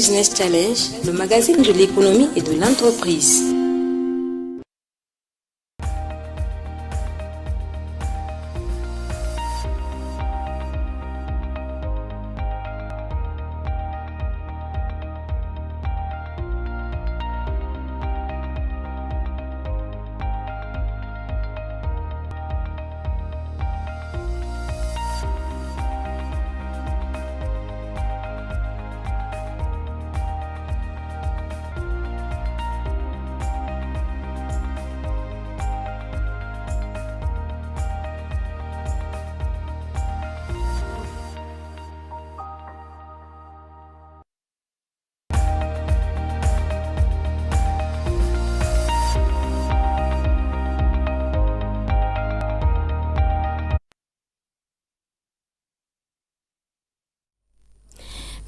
Business Challenge, le magazine de l'économie et de l'entreprise.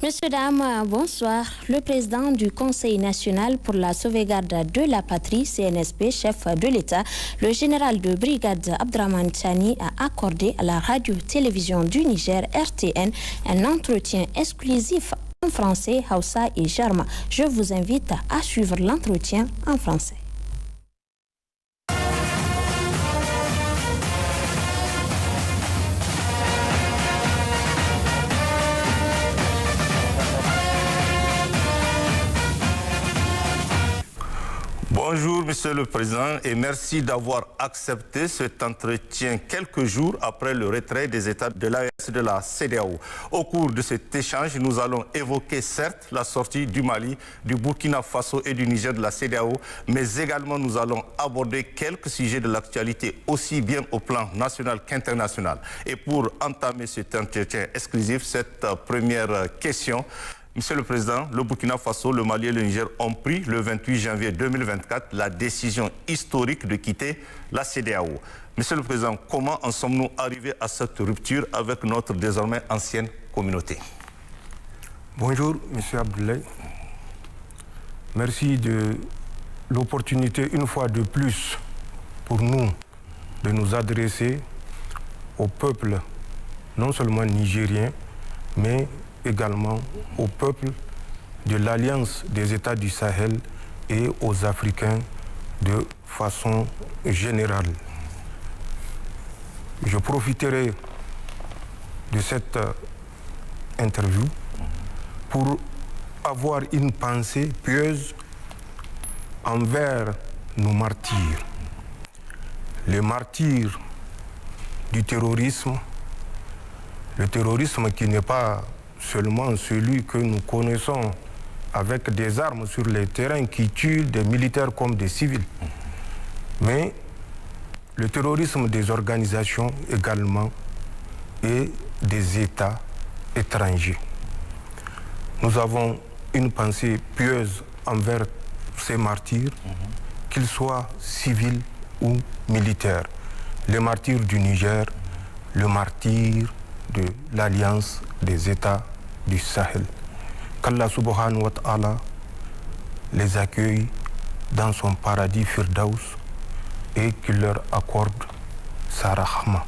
Messieurs, dames, bonsoir. Le président du Conseil national pour la sauvegarde de la patrie, CNSP, chef de l'État, le général de brigade Abdraman Tchani a accordé à la radio-télévision du Niger, RTN, un entretien exclusif en français, Hausa et Jarma. Je vous invite à suivre l'entretien en français. Bonjour Monsieur le Président et merci d'avoir accepté cet entretien quelques jours après le retrait des États de l'AES et de la CEDEAO. Au cours de cet échange, nous allons évoquer certes la sortie du Mali, du Burkina Faso et du Niger de la CEDEAO, mais également nous allons aborder quelques sujets de l'actualité aussi bien au plan national qu'international. Et pour entamer cet entretien exclusif, cette première question, Monsieur le Président, le Burkina Faso, le Mali et le Niger ont pris le 28 janvier 2024 la décision historique de quitter la CEDEAO. Monsieur le Président, comment en sommes-nous arrivés à cette rupture avec notre désormais ancienne communauté? Bonjour, Monsieur Abdoulaye. Merci de l'opportunité, une fois de plus, pour nous de nous adresser au peuple, non seulement nigérien, mais également au peuple de l'Alliance des États du Sahel et aux Africains de façon générale. Je profiterai de cette interview pour avoir une pensée pieuse envers nos martyrs. Les martyrs du terrorisme, le terrorisme qui n'est pas seulement celui que nous connaissons avec des armes sur les terrains qui tuent des militaires comme des civils, mais le terrorisme des organisations également et des États étrangers. Nous avons une pensée pieuse envers ces martyrs, qu'ils soient civils ou militaires. Les martyrs du Niger, le martyr de l'Alliance des États du Sahel. Qu'Allah subhanahu wa ta'ala les accueille dans son paradis Firdaus et qu'il leur accorde sa rahma.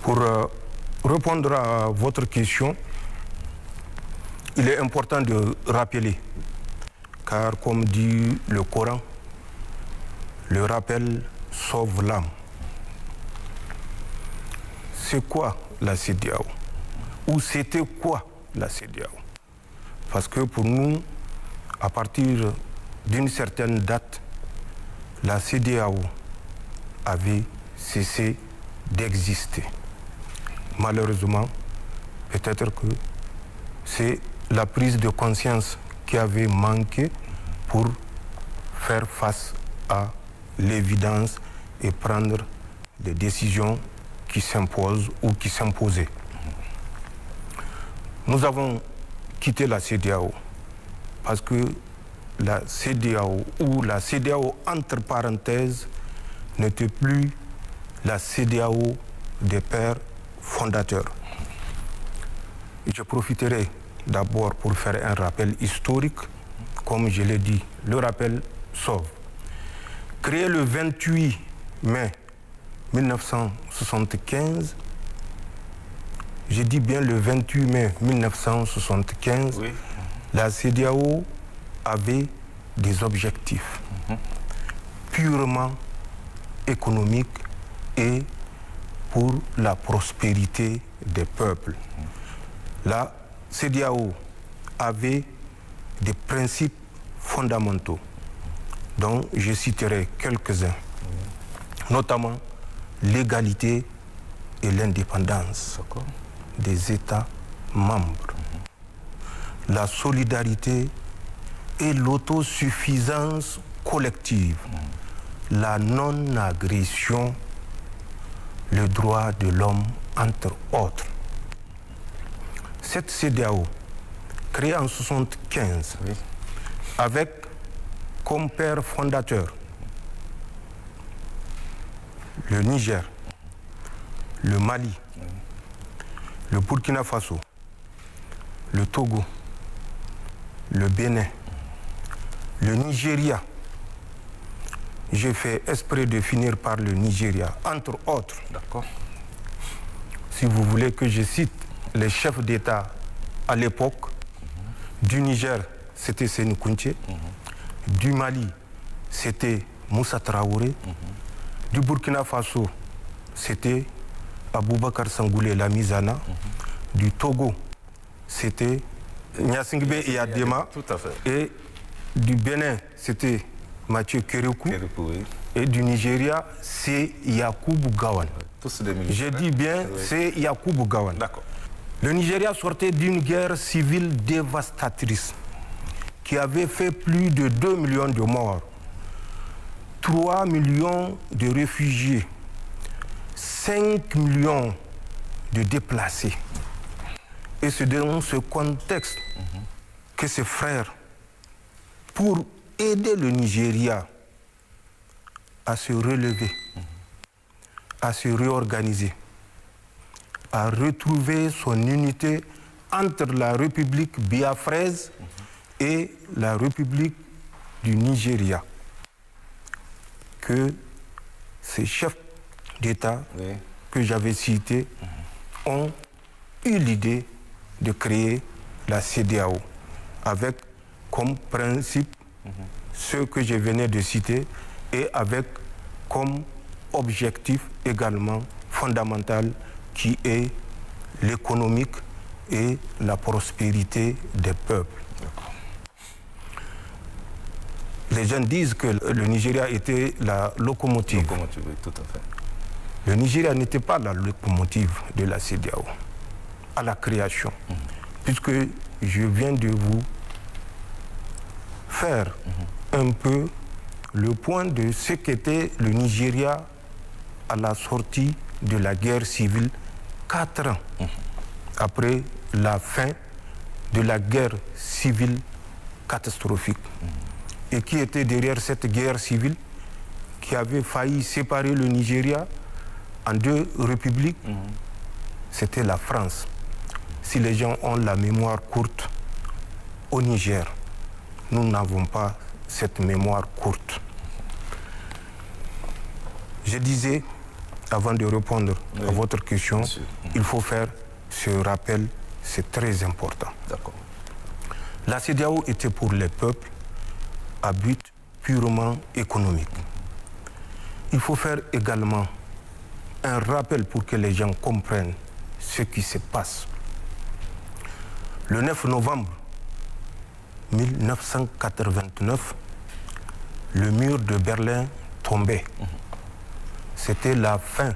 Pour répondre à votre question, il est important de rappeler, car comme dit le Coran, le rappel sauve l'âme. C'est quoi la CEDEAO? Ou c'était quoi la CEDEAO? Parce que pour nous, à partir d'une certaine date, la CEDEAO avait cessé d'exister. Malheureusement, peut-être que c'est la prise de conscience qui avait manqué pour faire face à l'évidence et prendre des décisions qui s'imposent ou qui s'imposaient. Nous avons quitté la CEDEAO parce que la CEDEAO ou la CEDEAO entre parenthèses n'était plus la CEDEAO des pères fondateurs. Je profiterai d'abord pour faire un rappel historique. Comme je l'ai dit, le rappel sauve. Créé le 28 mai 1975, je dis bien le 28 mai 1975, oui. La CEDEAO avait des objectifs purement économiques et pour la prospérité des peuples. La CEDEAO avait des principes fondamentaux dont je citerai quelques-uns, notamment l'égalité et l'indépendance des États membres, la solidarité et l'autosuffisance collective, la non-agression, le droit de l'homme, entre autres. Cette CEDEAO, créée en 1975, oui. Avec comme père fondateur le Niger, le Mali, le Burkina Faso, le Togo, le Bénin, le Nigeria. J'ai fait exprès de finir par le Nigeria, entre autres. D'accord. Si vous voulez que je cite les chefs d'État à l'époque, du Niger, c'était Sékou Touré, du Mali, c'était Moussa Traoré, du Burkina Faso, c'était Aboubakar Sangoulé Lamizana, du Togo, c'était Gnassingbé et Adema, et du Bénin, c'était Mathieu Kérékou, oui. Et du Nigeria, c'est Yakubu Gowon. J'ai dit bien, oui. C'est Yakubu Gowon. D'accord. Le Nigeria sortait d'une guerre civile dévastatrice qui avait fait plus de 2 millions de morts, 3 millions de réfugiés, 5 millions de déplacés. Et c'est dans ce contexte que ses frères, pour aider le Nigeria à se relever, à se réorganiser, à retrouver son unité entre la République biafraise et la République du Nigeria, que ces chefs d'État que j'avais cités ont eu l'idée de créer la CEDEAO avec comme principe ce que je venais de citer et avec comme objectif également fondamental qui est l'économique et la prospérité des peuples. Les gens disent que le Nigeria était la locomotive. Oui, tout à fait. Le Nigeria n'était pas la locomotive de la CEDEAO à la création, puisque je viens de vous faire un peu le point de ce qu'était le Nigeria à la sortie de la guerre civile, 4 ans après la fin de la guerre civile catastrophique. Et qui était derrière cette guerre civile qui avait failli séparer le Nigeria en 2 républiques, c'était la France. Si les gens ont la mémoire courte, au Niger, nous n'avons pas cette mémoire courte. Je disais, avant de répondre à votre question, il faut faire ce rappel, c'est très important. D'accord. La CEDEAO était pour les peuples à but purement économique. Il faut faire également un rappel pour que les gens comprennent ce qui se passe. Le 9 novembre 1989, le mur de Berlin tombait. C'était la fin,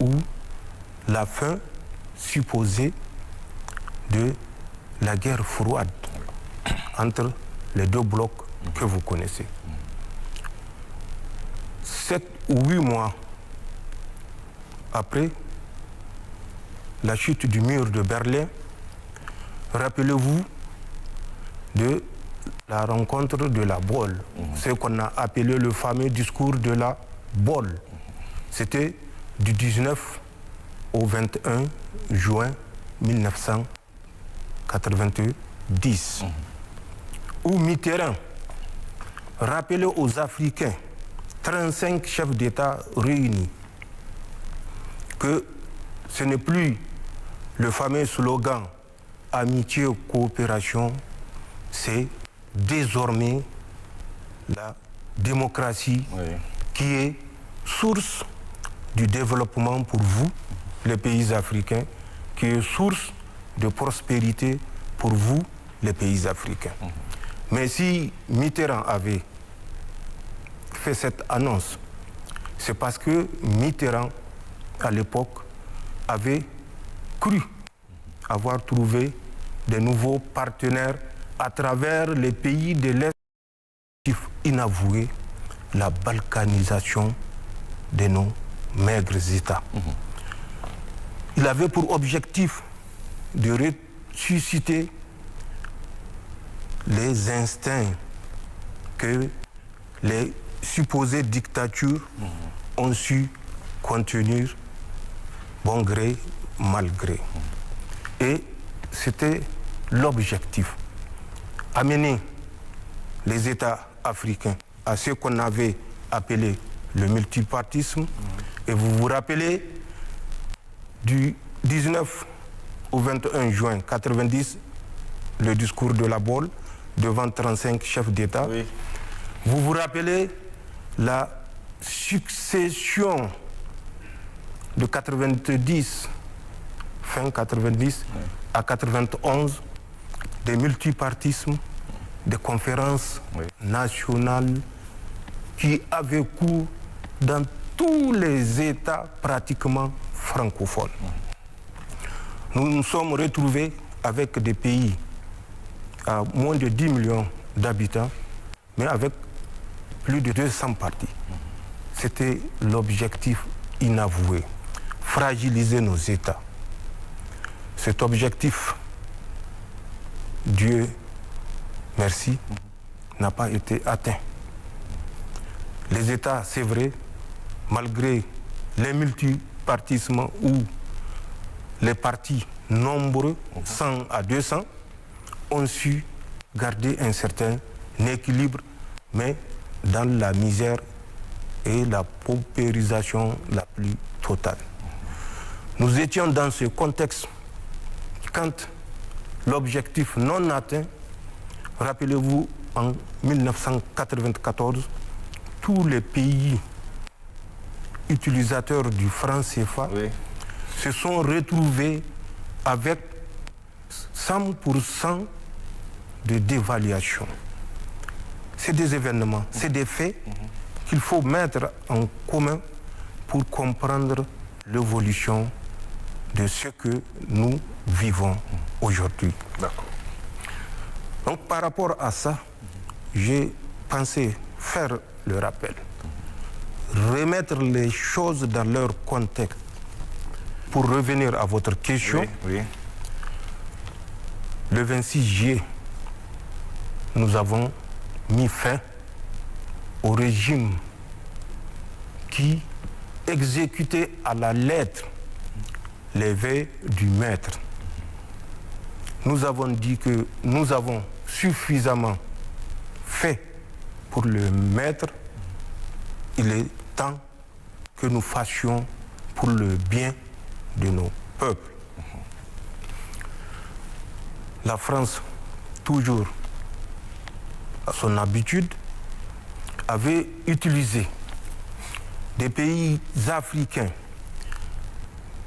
ou la fin supposée de la guerre froide entre les 2 blocs que vous connaissez. 7 ou 8 mois après la chute du mur de Berlin, rappelez-vous de la rencontre de la Bolle, ce qu'on a appelé le fameux discours de la Bolle. C'était du 19 au 21 juin 1990. Où Mitterrand rappelait aux Africains, 35 chefs d'État réunis, que ce n'est plus le fameux slogan Amitié, coopération, c'est désormais la démocratie qui est source du développement pour vous, les pays africains, qui est source de prospérité pour vous, les pays africains. Mais si Mitterrand avait fait cette annonce, c'est parce que Mitterrand, à l'époque, avait cru avoir trouvé de nouveaux partenaires à travers les pays de l'Est, inavoué la balkanisation de nos maigres États. Il avait pour objectif de ressusciter les instincts que les supposées dictatures ont su contenir bon gré, mal gré. Et c'était l'objectif. Amener les États africains à ce qu'on avait appelé le multipartisme. Et vous vous rappelez, du 19 au 21 juin 1990, le discours de la Baule devant 35 chefs d'État. Oui. Vous vous rappelez la succession de 90, fin 90 à 91, des multipartismes, des conférences nationales qui avaient cours dans tous les États pratiquement francophones. Nous nous sommes retrouvés avec des pays à moins de 10 millions d'habitants, mais avec plus de 200 partis. C'était l'objectif inavoué, fragiliser nos États. Cet objectif, Dieu merci, n'a pas été atteint. Les États, c'est vrai, malgré les multipartismes ou les partis nombreux, 100 à 200, ont su garder un certain équilibre, mais dans la misère et la paupérisation la plus totale. Nous étions dans ce contexte quand l'objectif non atteint, rappelez-vous, en 1994, tous les pays utilisateurs du franc CFA se sont retrouvés avec 100% de dévaluation. C'est des événements, c'est des faits qu'il faut mettre en commun pour comprendre l'évolution de ce que nous vivons aujourd'hui. D'accord. Donc par rapport à ça, j'ai pensé faire le rappel, remettre les choses dans leur contexte. Pour revenir à votre question, le 26 juillet, nous avons mis fin au régime qui exécutait à la lettre les vœux du maître. Nous avons dit que nous avons suffisamment fait pour le maître. Il est temps que nous fassions pour le bien de nos peuples. La France, toujours à son habitude, avait utilisé des pays africains,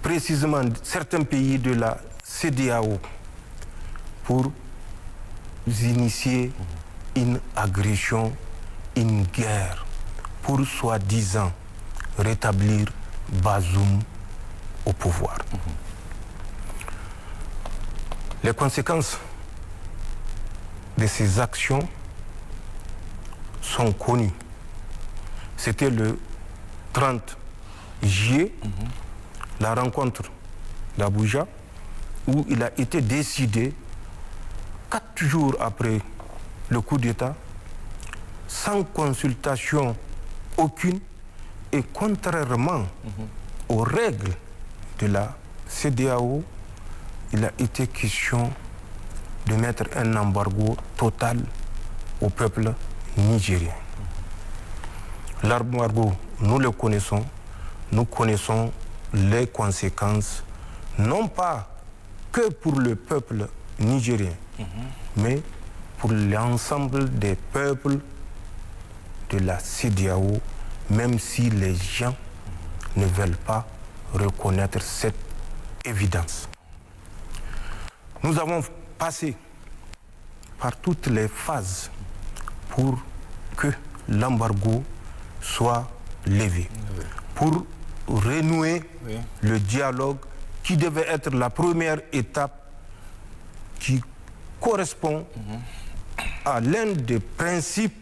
précisément certains pays de la CEDEAO, pour initier une agression, une guerre, pour soi-disant rétablir Bazoum au pouvoir. Les conséquences de ces actions sont connues. C'était le 30 juillet, la rencontre d'Abuja, où il a été décidé, 4 jours après le coup d'État, sans consultation aucune et contrairement aux règles de la CEDEAO, il a été question de mettre un embargo total au peuple nigérien. L'embargo, nous le connaissons, nous connaissons les conséquences, non pas que pour le peuple nigérien, mais pour l'ensemble des peuples de la CEDEAO, même si les gens ne veulent pas reconnaître cette évidence. Nous avons passé par toutes les phases pour que l'embargo soit levé, pour renouer le dialogue qui devait être la première étape qui correspond à l'un des principes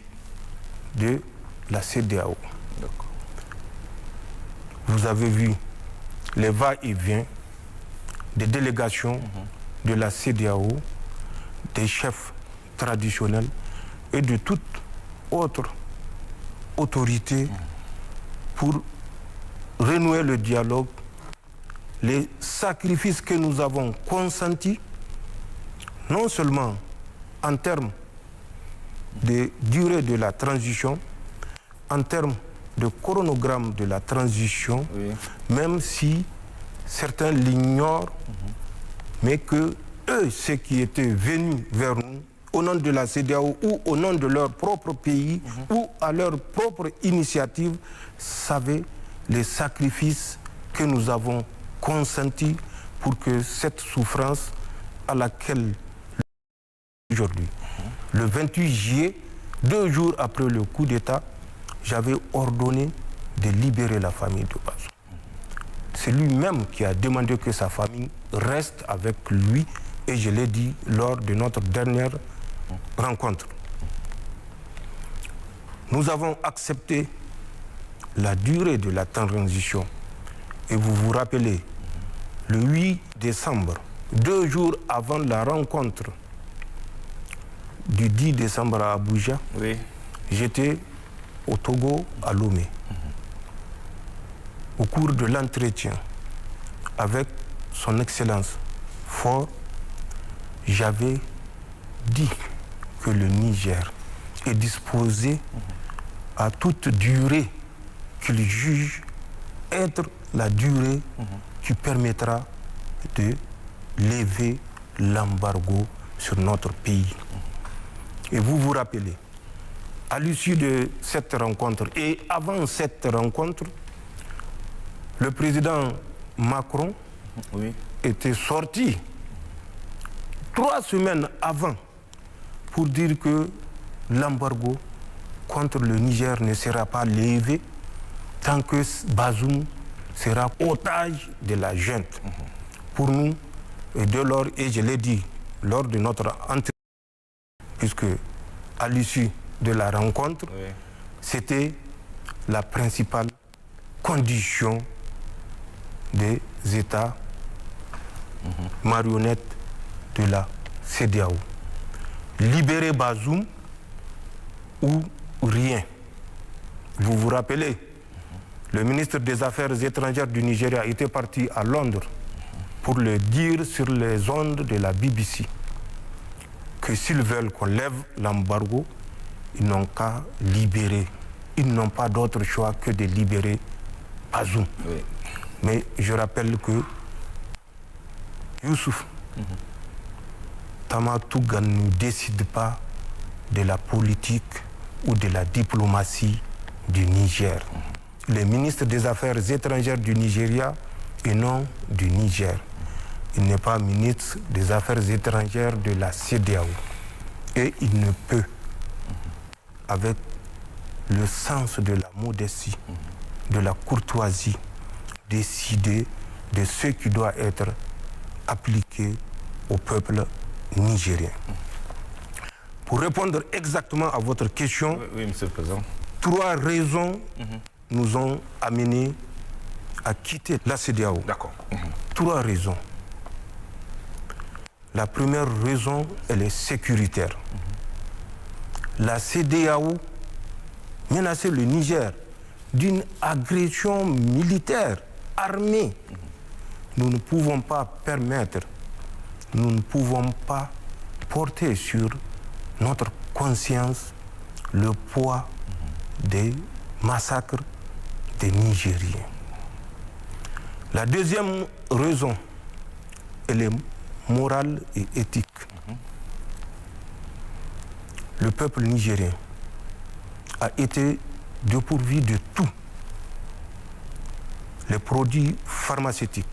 de la CEDEAO. Vous avez vu les va-et-vient des délégations de la CEDEAO, des chefs traditionnels et de toute autre autorité pour renouer le dialogue. Les sacrifices que nous avons consentis, non seulement en termes de durée de la transition, en termes de chronogramme de la transition, même si certains l'ignorent, mais que eux, ceux qui étaient venus vers nous, au nom de la CEDEAO ou au nom de leur propre pays ou à leur propre initiative, savaient les sacrifices que nous avons consentis pour que cette souffrance à laquelle aujourd'hui, le 28 juillet, 2 jours après le coup d'État, j'avais ordonné de libérer la famille de Bazoum. C'est lui-même qui a demandé que sa famille reste avec lui et je l'ai dit lors de notre dernière rencontre. Nous avons accepté la durée de la transition et vous vous rappelez, le 8 décembre, 2 jours avant la rencontre du 10 décembre à Abuja, j'étais au Togo, à Lomé. Au cours de l'entretien avec son Excellence Faure, j'avais dit que le Niger est disposé à toute durée qu'il juge être la durée qui permettra de lever l'embargo sur notre pays. Et vous vous rappelez, à l'issue de cette rencontre et avant cette rencontre, le président Macron était sorti 3 semaines avant pour dire que l'embargo contre le Niger ne sera pas levé tant que Bazoum sera otage de la junte. Pour nous, et de lors, et je l'ai dit lors de notre entretien, puisque à l'issue de la rencontre, c'était la principale condition des États marionnettes de la CEDEAO. Libérer Bazoum ou rien. Vous vous rappelez, le ministre des Affaires étrangères du Nigeria était parti à Londres pour le dire sur les ondes de la BBC que s'ils veulent qu'on lève l'embargo, ils n'ont qu'à libérer. Ils n'ont pas d'autre choix que de libérer Bazoum. Mais je rappelle que Youssouf Tamatougan ne décide pas de la politique ou de la diplomatie du Niger. Le ministre des Affaires étrangères du Nigeria et non du Niger. Il n'est pas ministre des Affaires étrangères de la CEDEAO. Et il ne peut, avec le sens de la modestie, de la courtoisie, décider de ce qui doit être appliqué au peuple nigérien. Pour répondre exactement à votre question, Monsieur le Président. 3 raisons nous ont amenés à quitter la CEDEAO. D'accord. 3 raisons. La première raison, elle est sécuritaire. La CEDEAO menaçait le Niger d'une agression militaire, armée. Nous ne pouvons pas permettre, nous ne pouvons pas porter sur notre conscience le poids des massacres des Nigériens. La deuxième raison, elle est morale et éthique. Le peuple nigérien a été dépourvu de tout. Les produits pharmaceutiques,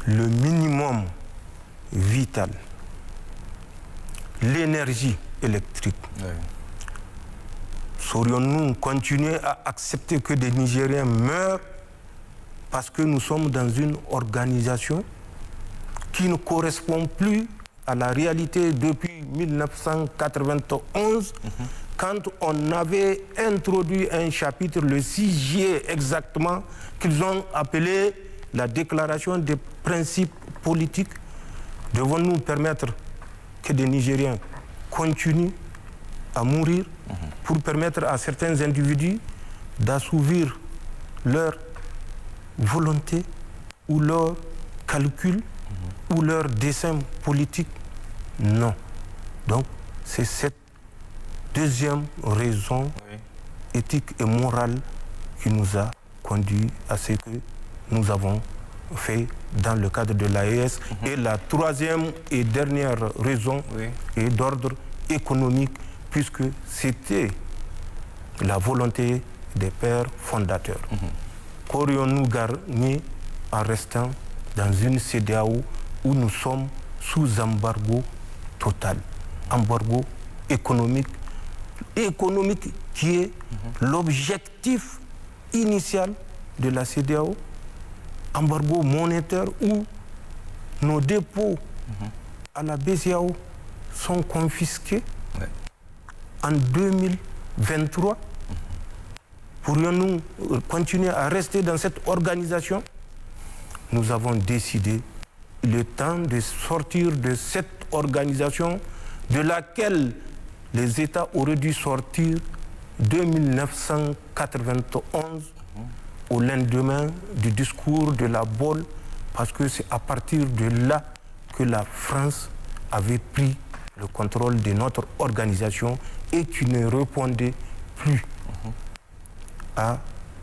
le minimum vital, l'énergie électrique. Oui. Saurions-nous continuer à accepter que des Nigériens meurent parce que nous sommes dans une organisation qui ne correspond plus à la réalité depuis 1991, quand on avait introduit un chapitre, le 6 juillet exactement, qu'ils ont appelé la déclaration des principes politiques. Devons-nous permettre que des Nigériens continuent à mourir pour permettre à certains individus d'assouvir leur volonté ou leur calcul ou leur dessein politique? Non. Donc, c'est cette deuxième raison éthique et morale qui nous a conduit à ce que nous avons fait dans le cadre de l'AES. Et la troisième et dernière raison est d'ordre économique, puisque c'était la volonté des pères fondateurs. Qu'aurions-nous gagné en restant dans une CEDEAO où nous sommes sous embargo total, embargo économique qui est l'objectif initial de la CEDEAO, embargo monétaire où nos dépôts à la BCEAO sont confisqués en 2023. Pourrions-nous continuer à rester dans cette organisation? Nous avons décidé, il est temps de sortir de cette organisation de laquelle les États auraient dû sortir de 1991 au lendemain du discours de la Baule, parce que c'est à partir de là que la France avait pris le contrôle de notre organisation et qui ne répondait plus à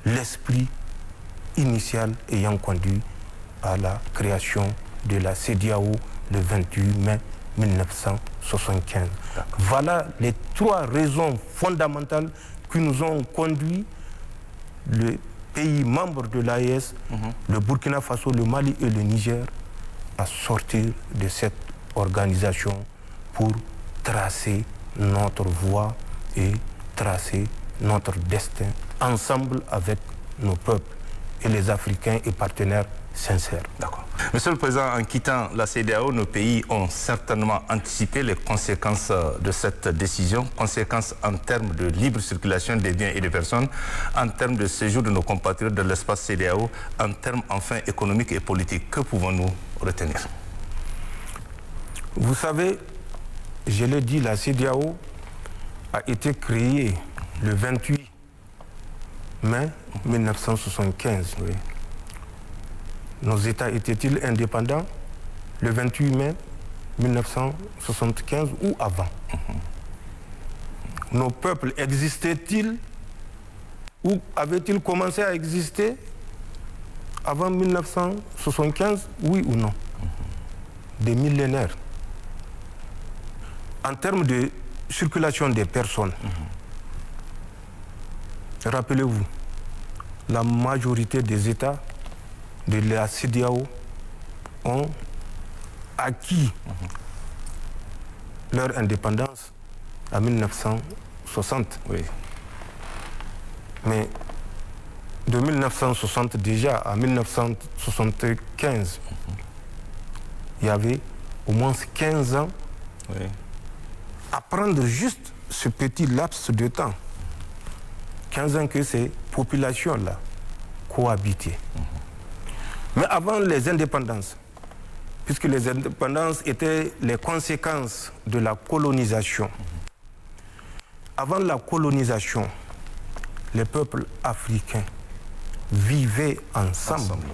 l'esprit initial ayant conduit à la création de la CEDEAO le 28 mai 1975. Voilà les trois raisons fondamentales qui nous ont conduit, les pays membres de l'AES, le Burkina Faso, le Mali et le Niger, à sortir de cette organisation pour tracer notre voie et tracer notre destin ensemble avec nos peuples et les Africains et partenaires sincères. D'accord. Monsieur le Président, en quittant la CEDEAO, nos pays ont certainement anticipé les conséquences de cette décision, conséquences en termes de libre circulation des biens et des personnes, en termes de séjour de nos compatriotes de l'espace CEDEAO, en termes enfin économiques et politiques. Que pouvons-nous retenir? Vous savez, je l'ai dit, la CEDEAO a été créée le 28 mai 1975. Oui. Nos États étaient-ils indépendants le 28 mai 1975 ou avant? Nos peuples existaient-ils ou avaient-ils commencé à exister avant 1975, oui ou non? Des millénaires. En termes de circulation des personnes, rappelez-vous, la majorité des États de la CEDEAO ont acquis leur indépendance en 1960. Oui. Mais de 1960 déjà à 1975, il y avait au moins 15 ans à prendre juste ce petit laps de temps. 15 ans que ces populations-là cohabitaient. Mais avant les indépendances, puisque les indépendances étaient les conséquences de la colonisation, avant la colonisation, les peuples africains vivaient ensemble.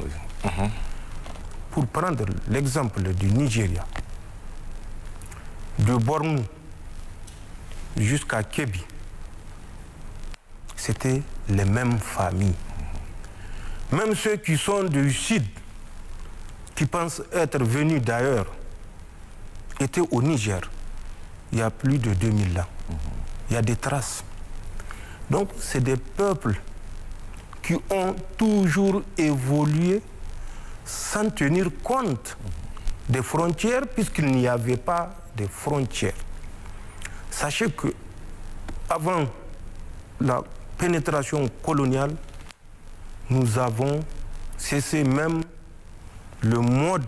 Pour prendre l'exemple du Nigeria, de Bornou jusqu'à Kébi, c'était les mêmes familles. Même ceux qui sont du sud, qui pensent être venus d'ailleurs étaient au Niger il y a plus de 2000 ans. Il y a des traces. Donc c'est des peuples qui ont toujours évolué sans tenir compte des frontières, puisqu'il n'y avait pas de frontières. Sachez que avant la pénétration coloniale, nous avons cessé même le mode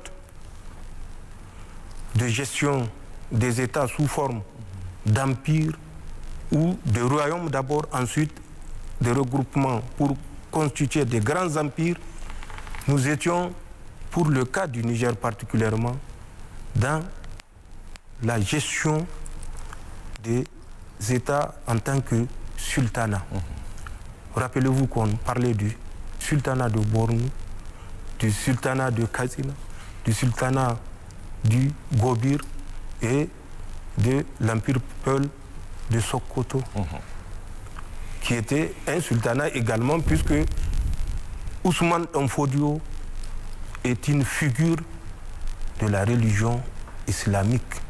de gestion des États sous forme d'empire ou de royaumes d'abord, ensuite de regroupements pour constituer des grands empires. Nous étions, pour le cas du Niger particulièrement, dans la gestion des États en tant que sultanat. Rappelez-vous qu'on parlait du sultanat de Bornou, du sultanat de Katsina, du sultanat du Gobir et de l'empire Peul de Sokoto, qui était un sultanat également, puisque Ousmane Danfodio est une figure de la religion islamique.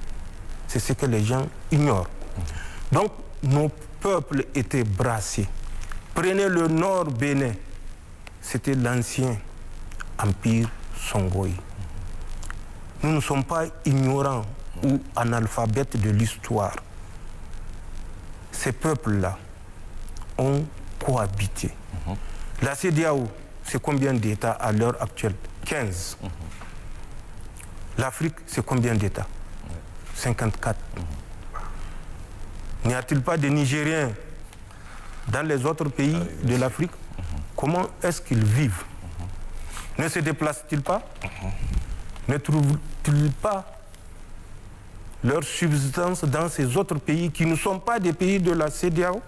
C'est ce que les gens ignorent. Donc, nos peuples étaient brassés. Prenez le nord Bénin, c'était l'ancien empire Songhai. Nous ne sommes pas ignorants ou analphabètes de l'histoire. Ces peuples-là ont cohabité. La CEDEAO, c'est combien d'États à l'heure actuelle? 15. L'Afrique, c'est combien d'États? 54. N'y a-t-il pas de Nigériens dans les autres pays de l'Afrique? Comment est-ce qu'ils vivent? Ne se déplacent-ils pas? Ne trouvent-ils pas leur subsistance dans ces autres pays qui ne sont pas des pays de la CEDEAO?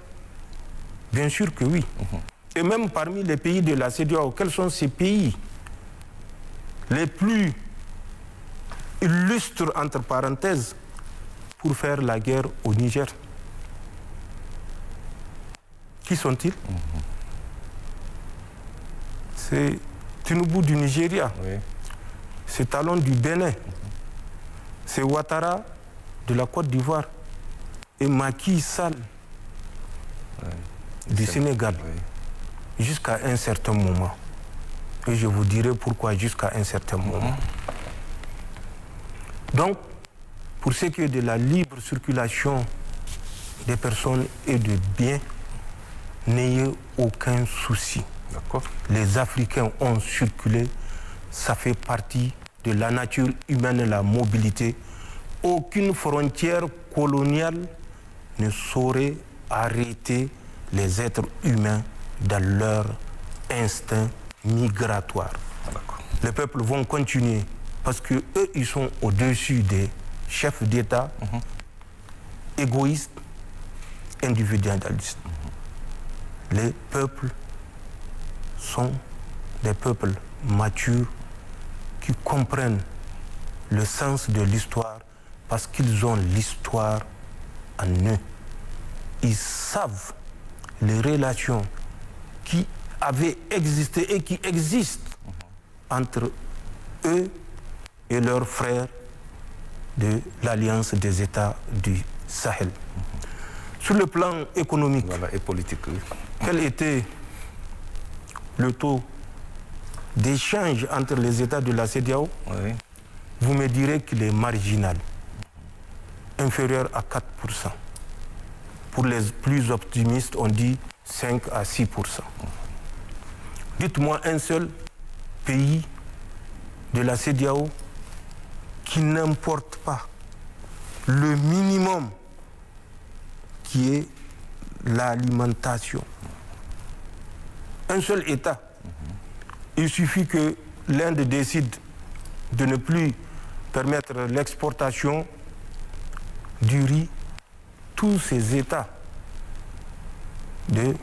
Bien sûr que oui. Et même parmi les pays de la CEDEAO, quels sont ces pays les plus illustres, entre parenthèses, pour faire la guerre au Niger? Qui sont-ils? C'est Tinubu du Nigeria, c'est Talon du Bénin, c'est Ouattara de la Côte d'Ivoire et Macky Sall du Sénégal, jusqu'à un certain moment. Et je vous dirai pourquoi jusqu'à un certain moment. Donc, pour ce qui est de la libre circulation des personnes et de biens, n'ayez aucun souci. Les Africains ont circulé, ça fait partie de la nature humaine, la mobilité. Aucune frontière coloniale ne saurait arrêter les êtres humains dans leur instinct migratoire. Les peuples vont continuer parce qu'eux, ils sont au-dessus des chefs d'État égoïstes, individualistes. Les peuples sont des peuples matures qui comprennent le sens de l'histoire parce qu'ils ont l'histoire en eux. Ils savent les relations qui avaient existé et qui existent entre eux et leurs frères de l'Alliance des États du Sahel. Sur le plan économique et politique, quel était le taux d'échange entre les États de la CEDEAO? Vous me direz qu'il est marginal, inférieur à 4%. Pour les plus optimistes, on dit 5 à 6%. Dites-moi un seul pays de la CEDEAO qui n'importe pas le minimum qui est l'alimentation. Un seul État. Il suffit que l'Inde décide de ne plus permettre l'exportation du riz. Tous ces États de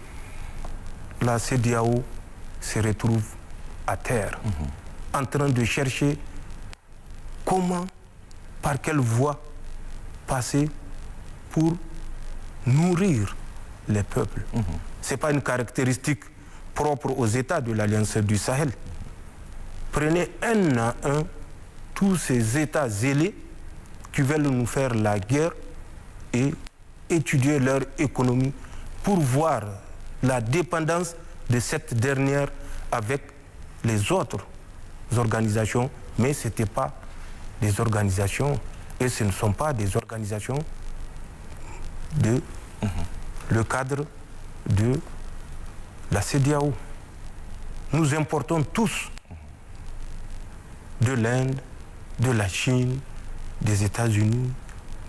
la CEDEAO se retrouvent à terre, en train de chercher comment, par quelle voie passer pour nourrir les peuples. Ce n'est pas une caractéristique propre aux États de l'Alliance du Sahel. Prenez un à un tous ces États zélés qui veulent nous faire la guerre et étudier leur économie pour voir la dépendance de cette dernière avec les autres organisations, mais ce n'était pas des organisations, et ce ne sont pas des organisations de le cadre de la CEDEAO. Nous importons tous de l'Inde, de la Chine, des États-Unis,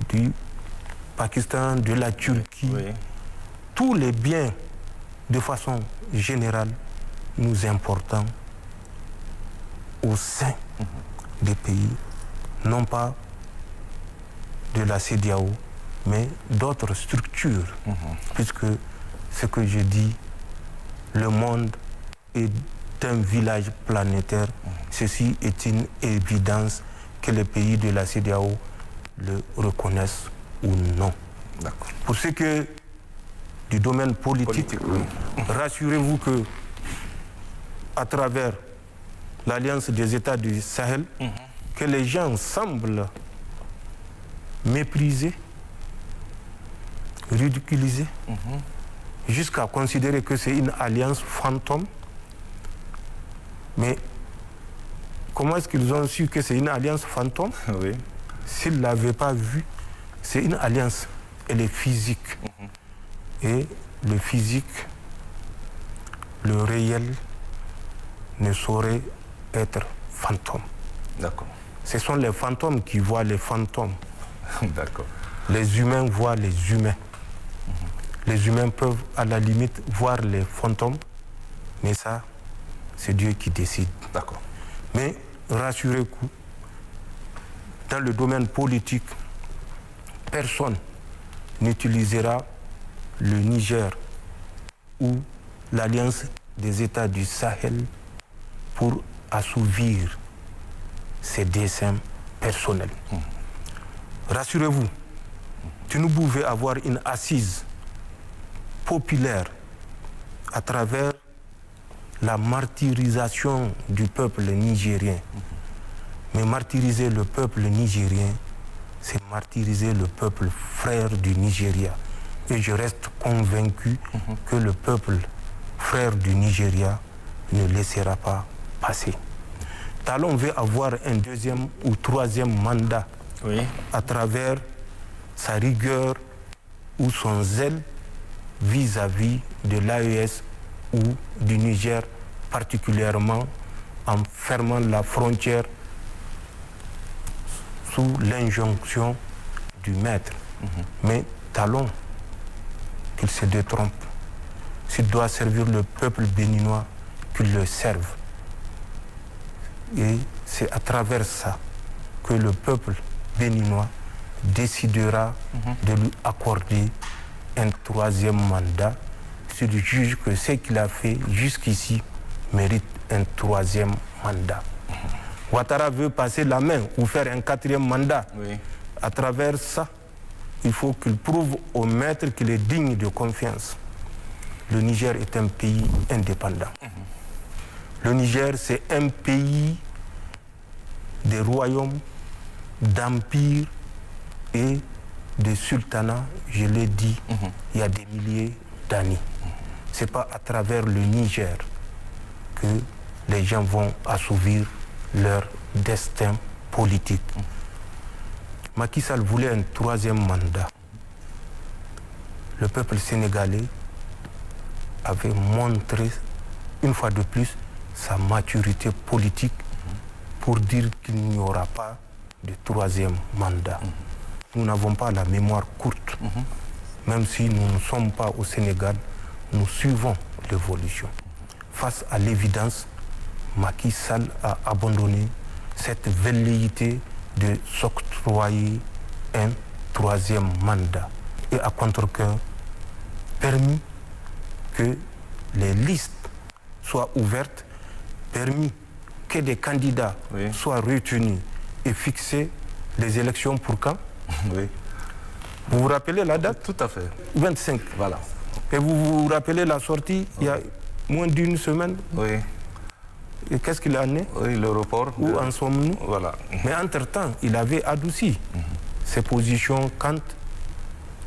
du Pakistan, de la Turquie. Oui. Tous les biens, de façon générale, nous importons au sein des pays, non pas de la CEDEAO, mais d'autres structures. Puisque ce que je dis, le monde est un village planétaire. Ceci est une évidence que les pays de la CEDEAO le reconnaissent ou non. Pour ce qui est du domaine politique, oui. Rassurez-vous que à travers l'Alliance des États du Sahel, que les gens semblent mépriser, ridiculiser, jusqu'à considérer que c'est une alliance fantôme. Mais comment est-ce qu'ils ont su que c'est une alliance fantôme? Oui. S'ils ne l'avaient pas vu, c'est une alliance, elle est physique. Et le physique, le réel, ne saurait être fantôme. D'accord. Ce sont les fantômes qui voient les fantômes. D'accord. Les humains voient les humains. Les humains peuvent à la limite voir les fantômes, mais ça, c'est Dieu qui décide. D'accord. Mais rassurez-vous, dans le domaine politique, personne n'utilisera le Niger ou l'Alliance des États du Sahel pour assouvir ses desseins personnels. Rassurez-vous, nous pouvons avoir une assise populaire à travers la martyrisation du peuple nigérien. Mais martyriser le peuple nigérien, c'est martyriser le peuple frère du Nigeria. Et je reste convaincu que le peuple frère du Nigeria ne laissera pas passer. Talon veut avoir un deuxième ou troisième mandat à travers sa rigueur ou son zèle vis-à-vis de l'AES ou du Niger, particulièrement en fermant la frontière sous l'injonction du maître. Mais Talon, qu'il se détrompe. S'il doit servir le peuple béninois, qu'il le serve. Et c'est à travers ça que le peuple béninois décidera de lui accorder un troisième mandat s'il juge que ce qu'il a fait jusqu'ici mérite un troisième mandat. Ouattara veut passer la main ou faire un quatrième mandat. À travers ça, il faut qu'il prouve au maître qu'il est digne de confiance. Le Niger est un pays indépendant. Le Niger, c'est un pays des royaumes, d'empires et de sultanats, je l'ai dit, il y a des milliers d'années. Ce n'est pas à travers le Niger que les gens vont assouvir leur destin politique. Macky Sall voulait un troisième mandat. Le peuple sénégalais avait montré une fois de plus sa maturité politique pour dire qu'il n'y aura pas de troisième mandat. Nous n'avons pas la mémoire courte. Même si nous ne sommes pas au Sénégal, nous suivons l'évolution. Face à l'évidence, Macky Sall a abandonné cette velléité de s'octroyer un troisième mandat et à contre-cœur permis que les listes soient ouvertes, permis que des candidats soient retenus et fixer les élections pour quand? Vous vous rappelez la date? Tout à fait. 25. Voilà. Et vous vous rappelez la sortie il y a moins d'une semaine? Et qu'est-ce qu'il en est? Oui, le report. Où en sommes-nous? Voilà. Mais entre-temps, il avait adouci ses positions quand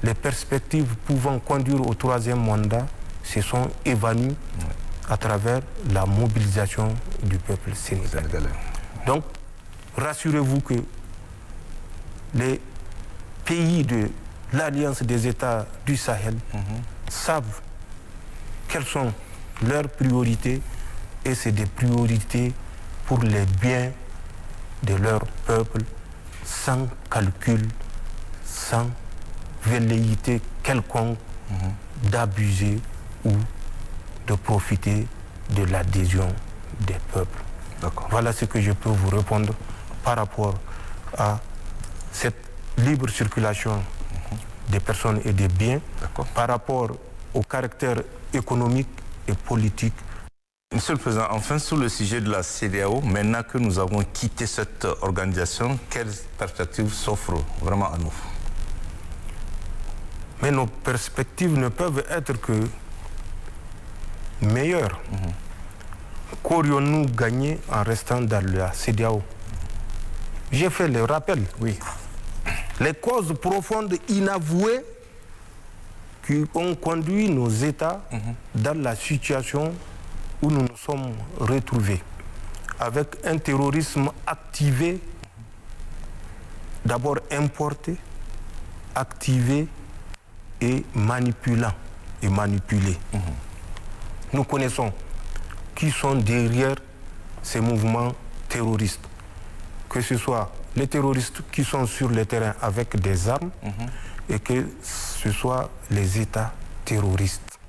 les perspectives pouvant conduire au troisième mandat se sont évanouies à travers la mobilisation du peuple sénégalais. Donc, rassurez-vous que les pays de l'Alliance des États du Sahel savent quelles sont leurs priorités, et c'est des priorités pour les biens de leur peuple, sans calcul, sans velléité quelconque d'abuser ou de profiter de l'adhésion des peuples. Voilà ce que je peux vous répondre par rapport à cette libre circulation des personnes et des biens, par rapport au caractère économique et politique. Monsieur le Président, enfin sur le sujet de la CEDEAO, maintenant que nous avons quitté cette organisation, quelles perspectives s'offrent vraiment à nous? Mais nos perspectives ne peuvent être que meilleures. Qu'aurions-nous gagné en restant dans la CEDEAO? J'ai fait le rappel. Oui. Les causes profondes inavouées qui ont conduit nos États dans la situation où nous nous sommes retrouvés, avec un terrorisme activé, d'abord importé, activé et manipulant et manipulé. Nous connaissons qui sont derrière ces mouvements terroristes, que ce soit les terroristes qui sont sur le terrain avec des armes et que ce soit les États terroristes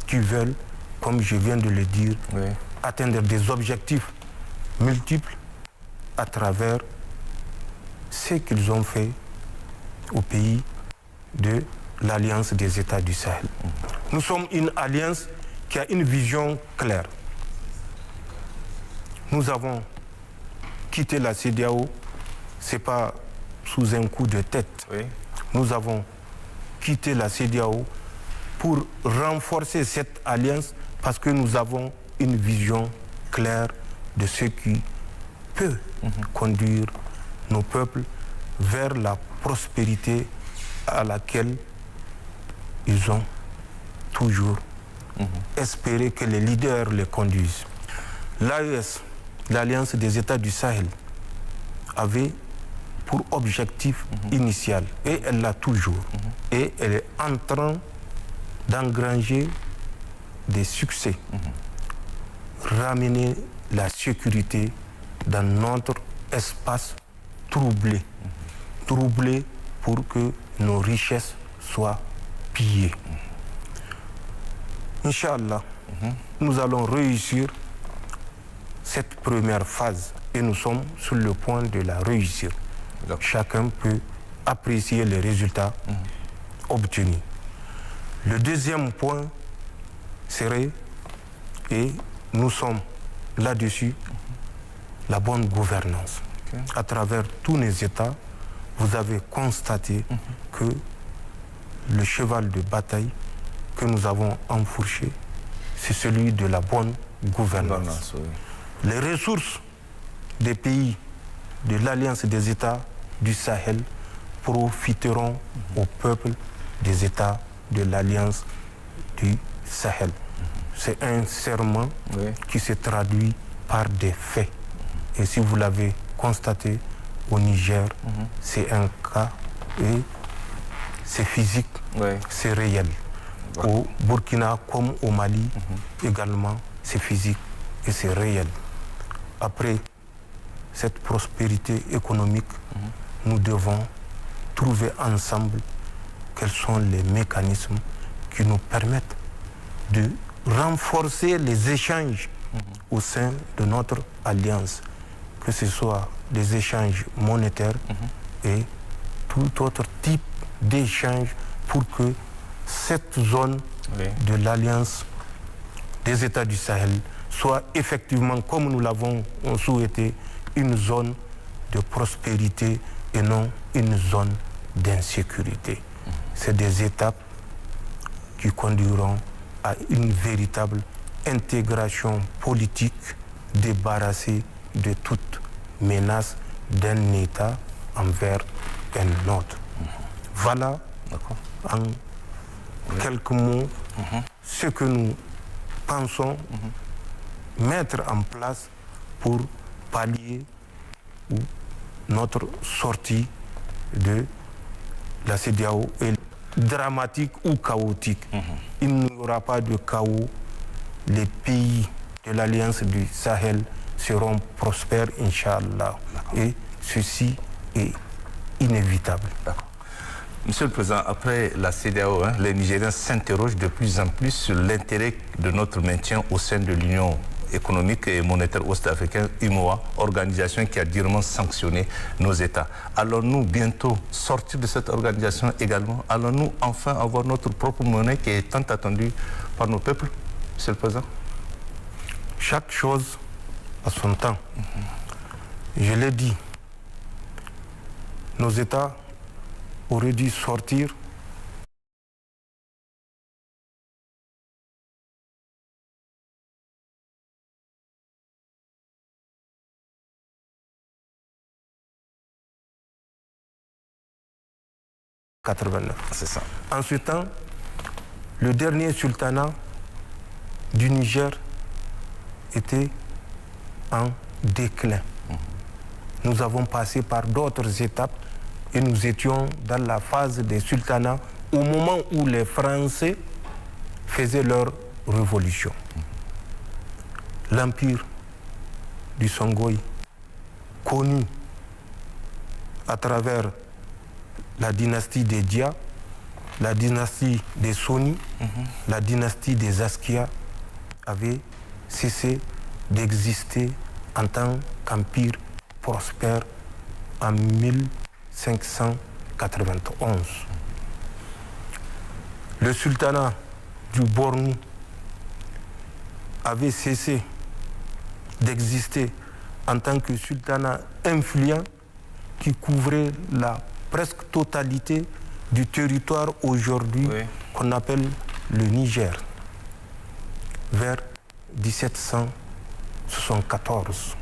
qui veulent, comme je viens de le dire, atteindre des objectifs multiples à travers ce qu'ils ont fait au pays de l'Alliance des États du Sahel. Nous sommes une alliance qui a une vision claire. Nous avons quitté la CEDEAO, ce n'est pas sous un coup de tête. Nous avons quitté la CEDEAO pour renforcer cette alliance parce que nous avons une vision claire de ce qui peut conduire nos peuples vers la prospérité à laquelle ils ont toujours espéré que les leaders les conduisent. L'AES, l'Alliance des États du Sahel, avait pour objectif initial, et elle l'a toujours, et elle est en train d'engranger des succès, ramener la sécurité dans notre espace troublé, troublé pour que nos richesses soient pillées. Inch'Allah, nous allons réussir cette première phase et nous sommes sur le point de la réussir. Chacun peut apprécier les résultats obtenus. Le deuxième point serait, et nous sommes là-dessus, la bonne gouvernance. À travers tous les États, vous avez constaté que le cheval de bataille que nous avons enfourché, c'est celui de la bonne gouvernance. Les ressources des pays de l'Alliance des États du Sahel profiteront au peuple des États de l'Alliance du Sahel. C'est un serment qui se traduit par des faits. Et si vous l'avez constaté au Niger, c'est un cas et c'est physique, c'est réel. Au Burkina comme au Mali également, c'est physique et c'est réel. Après cette prospérité économique, nous devons trouver ensemble quels sont les mécanismes qui nous permettent de renforcer les échanges au sein de notre alliance, que ce soit des échanges monétaires et tout autre type d'échange pour que cette zone de l'Alliance des États du Sahel soit effectivement, comme nous l'avons souhaité, une zone de prospérité et non une zone d'insécurité. C'est des étapes qui conduiront à une véritable intégration politique débarrasser de toute menace d'un État envers un autre. Voilà, en quelques mots, ce que nous pensons mettre en place pour pallier notre sortie de la CEDEAO est dramatique ou chaotique. Il n'y aura pas de chaos. Les pays de l'Alliance du Sahel seront prospères, Inch'Allah. Et ceci est inévitable. Monsieur le Président, après la CEDEAO, les Nigériens s'interrogent de plus en plus sur l'intérêt de notre maintien au sein de l'Union économique et monétaire ouest-africaine, UMOA, organisation qui a durement sanctionné nos États. Allons-nous bientôt sortir de cette organisation également? Allons-nous enfin avoir notre propre monnaie qui est tant attendue par nos peuples, Monsieur le Président? Chaque chose a son temps. Je l'ai dit, nos États auraient dû sortir en 89. C'est ça. En ce temps, le dernier sultanat du Niger était en déclin. Nous avons passé par d'autres étapes et nous étions dans la phase des sultanats au moment où les Français faisaient leur révolution. L'empire du Songhai, connu à travers la dynastie des Dia, la dynastie des Soni, la dynastie des Askia, avait cessé d'exister en tant qu'empire prospère en 1591. Le sultanat du Bornou avait cessé d'exister en tant que sultanat influent qui couvrait la presque totalité du territoire aujourd'hui qu'on appelle le Niger, vers 1774.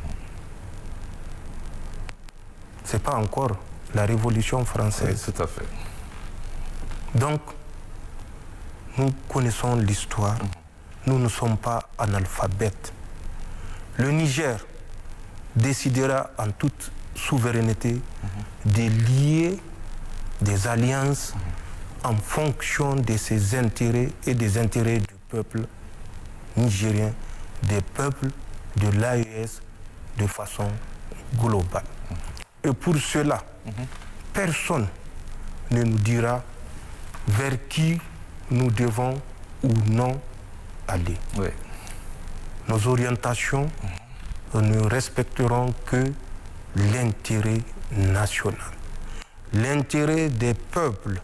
Ce n'est pas encore la Révolution française. Oui, tout à fait. Donc, nous connaissons l'histoire. Nous ne sommes pas analphabètes. Le Niger décidera en toute souveraineté de lier des alliances en fonction de ses intérêts et des intérêts du peuple nigérien, des peuples de l'AES de façon globale. Et pour cela, personne ne nous dira vers qui nous devons ou non aller. Oui. Nos orientations ne respecteront que l'intérêt national, l'intérêt des peuples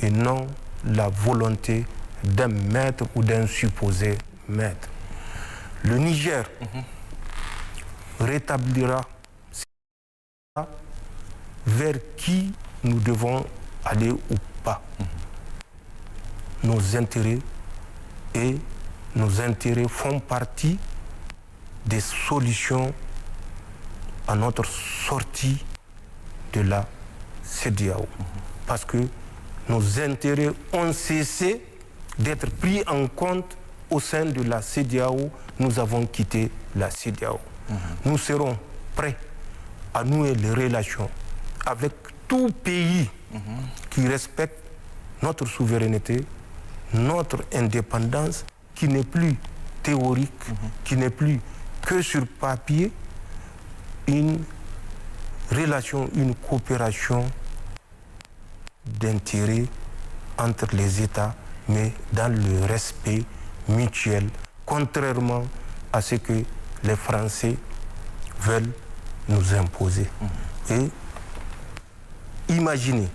et non la volonté d'un maître ou d'un supposé maître. Le Niger rétablira vers qui nous devons aller ou pas. Nos intérêts et nos intérêts font partie des solutions à notre sortie de la CEDEAO. Parce que nos intérêts ont cessé d'être pris en compte au sein de la CEDEAO. Nous avons quitté la CEDEAO. Nous serons prêts à nouer les relations avec tout pays qui respecte notre souveraineté, notre indépendance, qui n'est plus théorique, qui n'est plus que sur papier, une relation, une coopération d'intérêt entre les États, mais dans le respect mutuel, contrairement à ce que les Français veulent nous imposer. Et imaginez,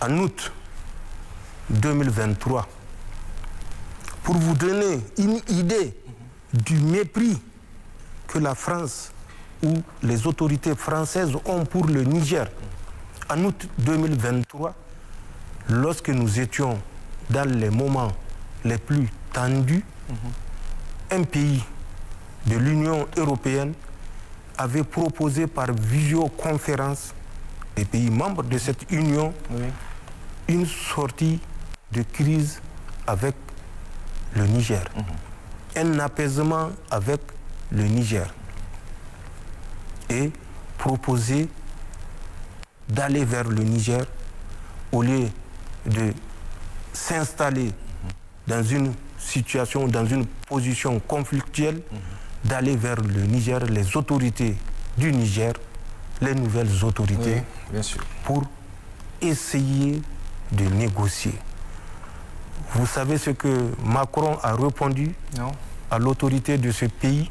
en août 2023, pour vous donner une idée du mépris que la France ou les autorités françaises ont pour le Niger, en août 2023, lorsque nous étions dans les moments les plus tendus, un pays de l'Union européenne avait proposé par visioconférence des pays membres de cette union une sortie de crise avec le Niger, un apaisement avec le Niger, et proposé d'aller vers le Niger au lieu de s'installer dans une situation, dans une position conflictuelle, d'aller vers le Niger, les autorités du Niger, les nouvelles autorités, bien sûr, pour essayer de négocier. Vous savez ce que Macron a répondu à l'autorité de ce pays?